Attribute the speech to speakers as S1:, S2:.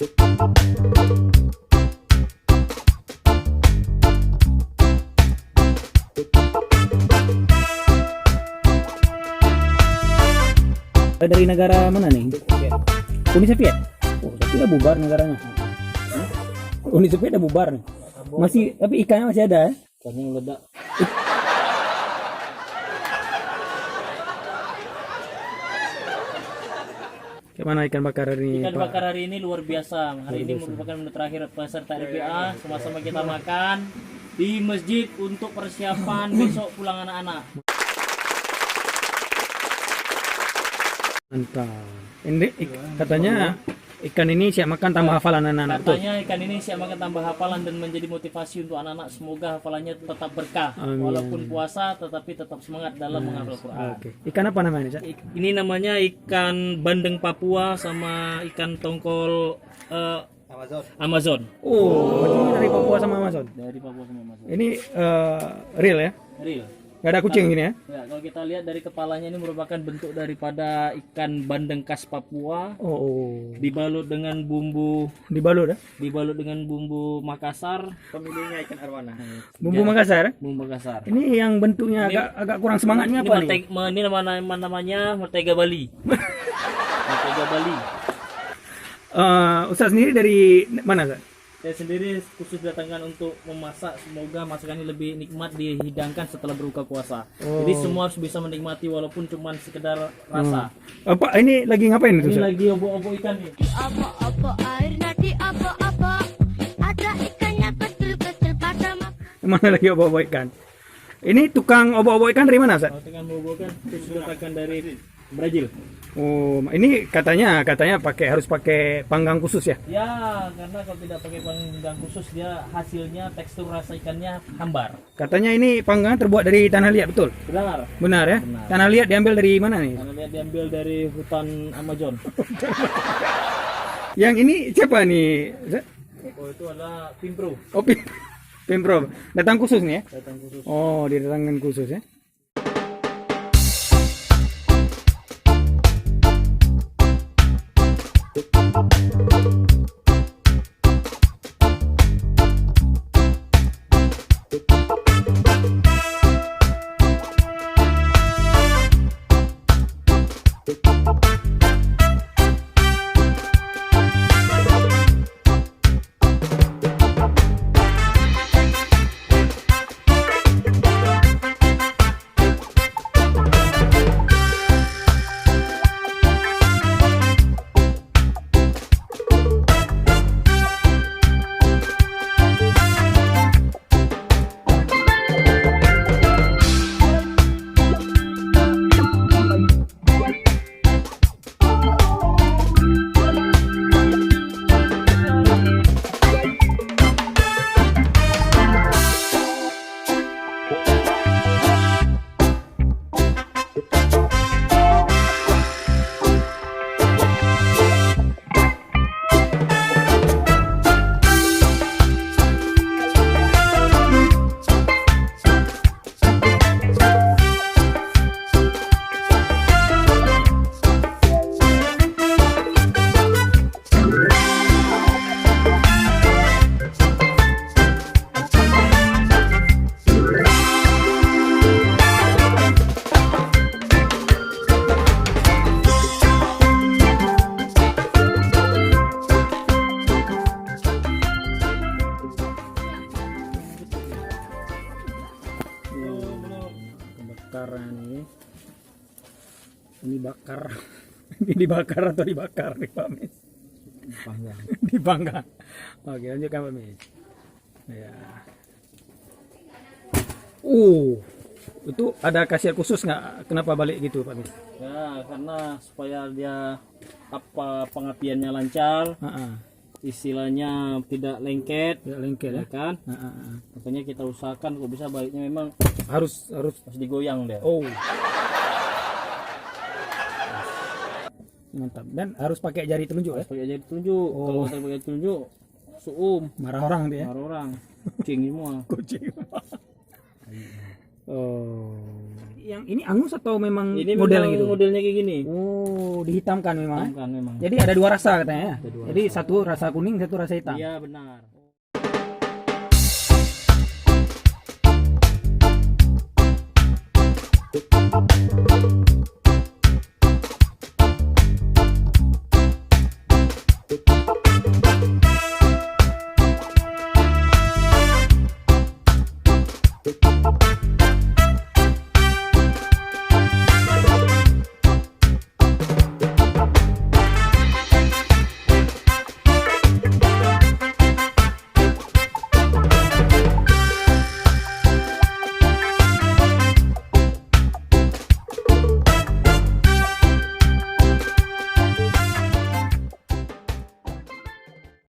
S1: Dari negara mana nih? Uni Soviet. Oh, tapi udah bubar negaranya. Uni Soviet udah bubar nih. Masih, tapi ikannya masih ada ya?
S2: Ikannya meledak.
S1: Gimana ikan bakar hari ini?
S2: Ikan
S1: Pak?
S2: bakar hari ini luar biasa. Hari ini merupakan menu terakhir peserta RPA. Sama-sama kita makan di masjid untuk persiapan besok pulang anak-anak.
S1: Mantap. Ini katanya ikan ini siap makan tambah hafalan anak-anak. Betul?
S2: Katanya ikan ini siap makan tambah hafalan dan menjadi motivasi untuk anak-anak. Semoga hafalannya tetap berkah.
S1: Amin.
S2: Walaupun puasa tetapi tetap semangat dalam menghafal Quran.
S1: Oke. Ikan apa namanya? Cak?
S2: Ini namanya ikan bandeng Papua sama ikan tongkol Amazon.
S1: Oh, berarti ini dari Papua sama Amazon.
S2: Dari Papua sama Amazon.
S1: Ini real ya?
S2: Real.
S1: Gak ada kucing gini ya?
S2: Ya, kalau kita lihat dari kepalanya ini merupakan bentuk daripada ikan bandeng khas Papua,
S1: Oh.
S2: dibalut dengan bumbu
S1: Dibalut ya?
S2: dengan bumbu Makassar, pemiliknya ikan arwana.
S1: Bumbu Makassar ya?
S2: Bumbu Makassar.
S1: Ini yang bentuknya agak kurang semangatnya apa nih?
S2: Ini namanya mentega Bali. Mentega Bali.
S1: Ustaz sendiri dari mana, Ustaz?
S2: Saya sendiri khusus datangkan untuk memasak, semoga masakan ini lebih nikmat dihidangkan setelah berbuka puasa.
S1: Oh.
S2: Jadi semua harus bisa menikmati walaupun cuma sekedar rasa.
S1: Apa ini lagi ngapain itu,
S2: Ini
S1: Ustaz?
S2: lagi obok-obok ikan nih.
S3: Apa-apa air nanti apa-apa ada ikannya kecil-kecil pada makan.
S1: Mana lagi obok-obok ikan? Ini tukang obok-obok ikan dari mana, Ustaz?
S2: Kalau ikan obok kan khusus datangkan dari Brazil.
S1: Oh, ini katanya harus pakai panggang khusus ya?
S2: Ya, karena kalau tidak pakai panggang khusus dia hasilnya tekstur rasa ikannya hambar.
S1: Katanya ini panggangan terbuat dari tanah liat, betul?
S2: Benar.
S1: Benar ya?
S2: Benar.
S1: Tanah liat diambil dari mana nih?
S2: Karena dia diambil dari hutan Amazon.
S1: Yang ini siapa nih? Ustaz?
S2: Oh, itu adalah Pimpro.
S1: Oh, Pimpro. Datang khusus nih ya?
S2: Datang khusus.
S1: Oh, didatangkan khusus ya? Bakaran ini bakar. Ini dibakar atau dibakar nih Pak Mis? Dipanggang. Oke, lanjutkan Pak Mis. Ya. Itu ada khasiat khusus nggak? Kenapa balik gitu Pak Mis?
S2: Ya, karena supaya dia pengapiannya lancar, istilahnya tidak lengket,
S1: Lengket ya?
S2: kan? Makanya kita usahakan kok bisa baliknya memang
S1: Harus
S2: harus digoyang deh.
S1: Oh. Mantap. Dan harus pakai jari telunjuk ya?
S2: Pakai jari telunjuk. Kalau kita pakai telunjuk, suum,
S1: Marah orang dia.
S2: marah orang, kucing semua.
S1: Kucing. Oh. Yang ini angus atau memang
S2: Ini
S1: modelnya
S2: memang
S1: gitu?
S2: modelnya kayak gini.
S1: Oh, dihitamkan memang.
S2: Kan memang.
S1: Jadi ada 2 rasa katanya ya. Jadi satu rasa kuning, satu rasa hitam.
S2: Iya benar.